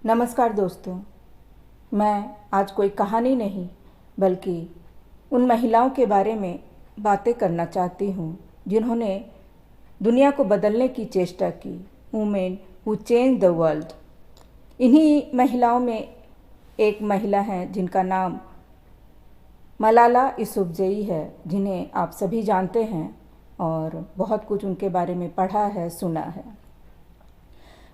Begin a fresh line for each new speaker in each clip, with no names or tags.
नमस्कार दोस्तों, मैं आज कोई कहानी नहीं बल्कि उन महिलाओं के बारे में बातें करना चाहती हूँ जिन्होंने दुनिया को बदलने की चेष्टा की। Women who change the world. इन्हीं महिलाओं में एक महिला है जिनका नाम मलाला यूसुफ़ज़ई है, जिन्हें आप सभी जानते हैं और बहुत कुछ उनके बारे में पढ़ा है, सुना है।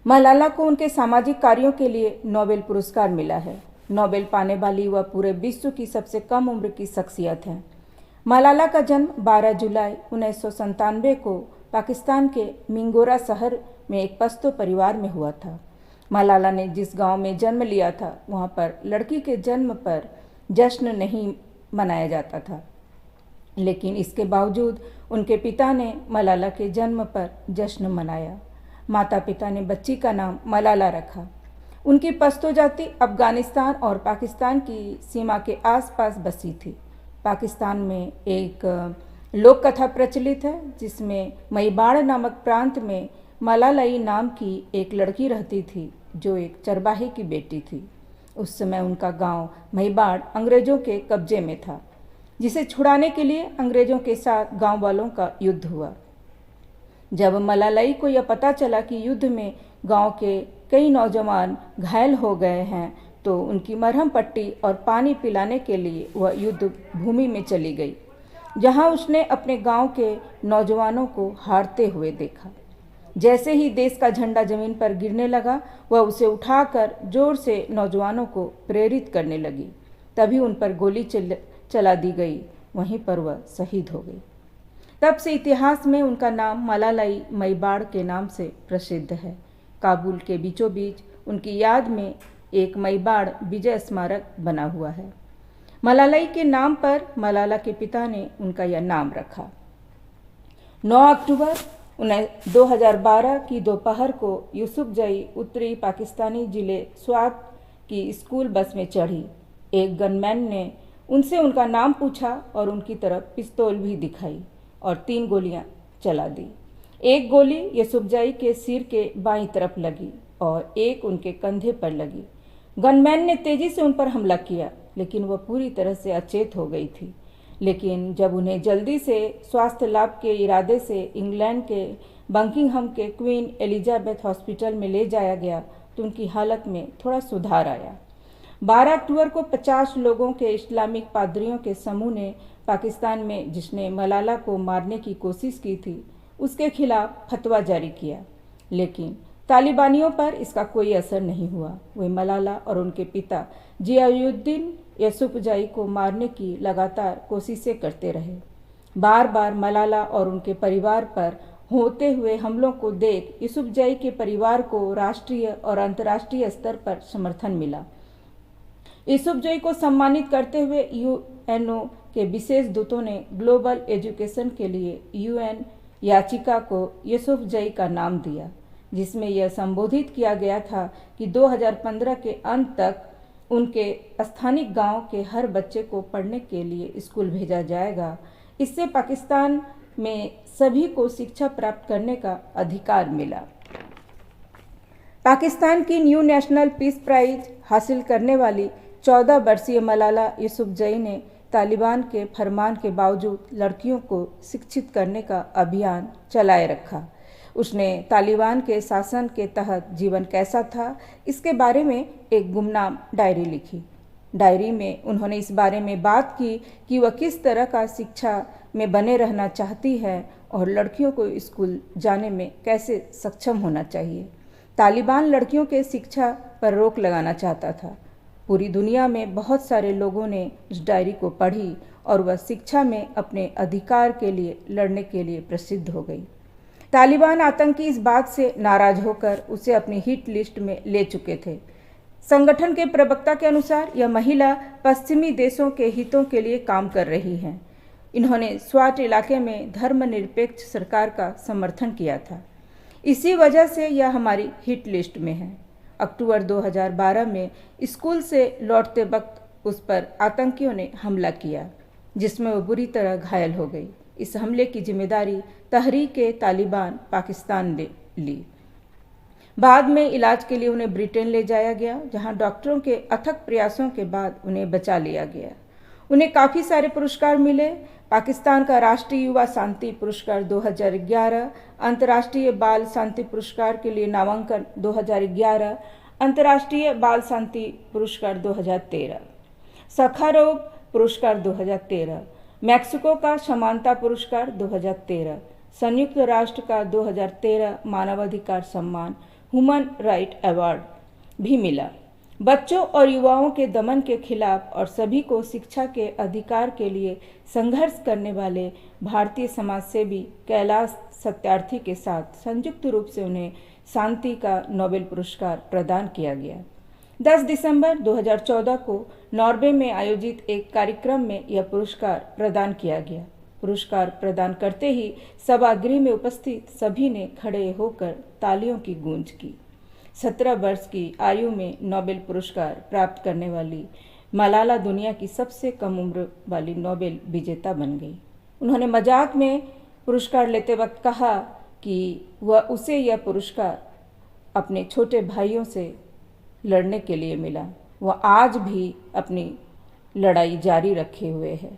मलाला को उनके सामाजिक कार्यों के लिए नोबेल पुरस्कार मिला है। नोबेल पाने वाली वह पूरे विश्व की सबसे कम उम्र की शख्सियत है। मलाला का जन्म 12 जुलाई 1997 को पाकिस्तान के मिंगोरा शहर में एक पश्तो परिवार में हुआ था। मलाला ने जिस गांव में जन्म लिया था वहां पर लड़की के जन्म पर जश्न नहीं मनाया जाता था, लेकिन इसके बावजूद उनके पिता ने मलाला के जन्म पर जश्न मनाया। माता पिता ने बच्ची का नाम मलाला रखा। उनकी पश्तो जाति अफ़गानिस्तान और पाकिस्तान की सीमा के आसपास बसी थी। पाकिस्तान में एक लोक कथा प्रचलित है जिसमें मईबाड़ नामक प्रांत में मलालाई नाम की एक लड़की रहती थी जो एक चरवाहे की बेटी थी। उस समय उनका गांव मईबाड़ अंग्रेज़ों के कब्जे में था, जिसे छुड़ाने के लिए अंग्रेज़ों के साथ गांव वालों का युद्ध हुआ। जब मलालाई को यह पता चला कि युद्ध में गांव के कई नौजवान घायल हो गए हैं तो उनकी मरहम पट्टी और पानी पिलाने के लिए वह युद्ध भूमि में चली गई, जहां उसने अपने गांव के नौजवानों को हारते हुए देखा। जैसे ही देश का झंडा जमीन पर गिरने लगा, वह उसे उठाकर जोर से नौजवानों को प्रेरित करने लगी। तभी उन पर गोली चला दी गई। वहीं पर वह शहीद हो गई। तब से इतिहास में उनका नाम मलालाई मईबाड़ के नाम से प्रसिद्ध है। काबुल के बीचों बीच उनकी याद में एक मईबाड़ विजय स्मारक बना हुआ है। मलालाई के नाम पर मलाला के पिता ने उनका यह नाम रखा। 9 अक्टूबर 2012 की दोपहर को यूसुफ़ज़ई उत्तरी पाकिस्तानी जिले स्वात की स्कूल बस में चढ़ी। एक गनमैन ने उनसे उनका नाम पूछा और उनकी तरफ पिस्तौल भी दिखाई और 3 गोलियां चला दी। एक गोली यूसुफ़ज़ई के सिर के बाईं तरफ लगी और एक उनके कंधे पर लगी। गनमैन ने तेजी से उन पर हमला किया, लेकिन वह पूरी तरह से अचेत हो गई थी। लेकिन जब उन्हें जल्दी से स्वास्थ्य लाभ के इरादे से इंग्लैंड के बकिंघम के क्वीन एलिजाबेथ हॉस्पिटल में ले जाया गया तो उनकी हालत में थोड़ा सुधार आया। 12 अक्टूबर को 50 लोगों के इस्लामिक पादरियों के समूह ने पाकिस्तान में जिसने मलाला को मारने की कोशिश की थी उसके खिलाफ फतवा जारी किया, लेकिन तालिबानियों पर इसका कोई असर नहीं हुआ। वे मलाला और उनके पिता जियाउद्दीन यूसुफ़ज़ई को मारने की लगातार कोशिशें करते रहे। बार बार मलाला और उनके परिवार पर होते हुए हमलों को देख यूसुफ़ज़ई के परिवार को राष्ट्रीय और अंतर्राष्ट्रीय स्तर पर समर्थन मिला। यूसुफ़ज़ई को सम्मानित करते हुए यूएनओ के विशेष दूतों ने ग्लोबल एजुकेशन के लिए यूएन याचिका को यूसुफ़ज़ई का नाम दिया, जिसमें यह संबोधित किया गया था कि 2015 के अंत तक उनके स्थानीय गांव के हर बच्चे को पढ़ने के लिए स्कूल भेजा जाएगा। इससे पाकिस्तान में सभी को शिक्षा प्राप्त करने का अधिकार मिला। पाकिस्तान की न्यू नेशनल पीस प्राइज हासिल करने वाली 14 वर्षीय मलाला यूसुफ़ज़ई ने तालिबान के फरमान के बावजूद लड़कियों को शिक्षित करने का अभियान चलाए रखा। उसने तालिबान के शासन के तहत जीवन कैसा था इसके बारे में एक गुमनाम डायरी लिखी। डायरी में उन्होंने इस बारे में बात की कि वह किस तरह का शिक्षा में बने रहना चाहती है और लड़कियों को स्कूल जाने में कैसे सक्षम होना चाहिए। तालिबान लड़कियों के शिक्षा पर रोक लगाना चाहता था। पूरी दुनिया में बहुत सारे लोगों ने उस डायरी को पढ़ी और वह शिक्षा में अपने अधिकार के लिए लड़ने के लिए प्रसिद्ध हो गई। तालिबान आतंकी इस बात से नाराज होकर उसे अपनी हिट लिस्ट में ले चुके थे। संगठन के प्रवक्ता के अनुसार यह महिला पश्चिमी देशों के हितों के लिए काम कर रही हैं। इन्होंने स्वाट इलाके में धर्मनिरपेक्ष सरकार का समर्थन किया था। इसी वजह से यह हमारी हिट लिस्ट में है। अक्टूबर 2012 में स्कूल से लौटते वक्त उस पर आतंकियों ने हमला किया, जिसमें वो बुरी तरह घायल हो गई। इस हमले की जिम्मेदारी तहरीक-ए-तालिबान पाकिस्तान ने ली। बाद में इलाज के लिए उन्हें ब्रिटेन ले जाया गया, जहां डॉक्टरों के अथक प्रयासों के बाद उन्हें बचा लिया गया। उन्हें काफ़ी सारे पुरस्कार मिले। पाकिस्तान का राष्ट्रीय युवा शांति पुरस्कार 2011, अंतर्राष्ट्रीय बाल शांति पुरस्कार के लिए नामांकन 2011, अंतर्राष्ट्रीय बाल शांति पुरस्कार 2013, सखारोव पुरस्कार 2013, मैक्सिको का समानता पुरस्कार 2013, संयुक्त राष्ट्र का 2013 मानवाधिकार सम्मान ह्यूमन राइट अवार्ड भी मिला। बच्चों और युवाओं के दमन के खिलाफ और सभी को शिक्षा के अधिकार के लिए संघर्ष करने वाले भारतीय समाजसेवी कैलाश सत्यार्थी के साथ संयुक्त रूप से उन्हें शांति का नोबेल पुरस्कार प्रदान किया गया। 10 दिसंबर 2014 को नॉर्वे में आयोजित एक कार्यक्रम में यह पुरस्कार प्रदान किया गया। पुरस्कार प्रदान करते ही सभागृह में उपस्थित सभी ने खड़े होकर तालियों की गूंज की। 17 वर्ष की आयु में नोबेल पुरस्कार प्राप्त करने वाली मलाला दुनिया की सबसे कम उम्र वाली नोबेल विजेता बन गई। उन्होंने मजाक में पुरस्कार लेते वक्त कहा कि उसे यह पुरस्कार अपने छोटे भाइयों से लड़ने के लिए मिला। वह आज भी अपनी लड़ाई जारी रखे हुए है।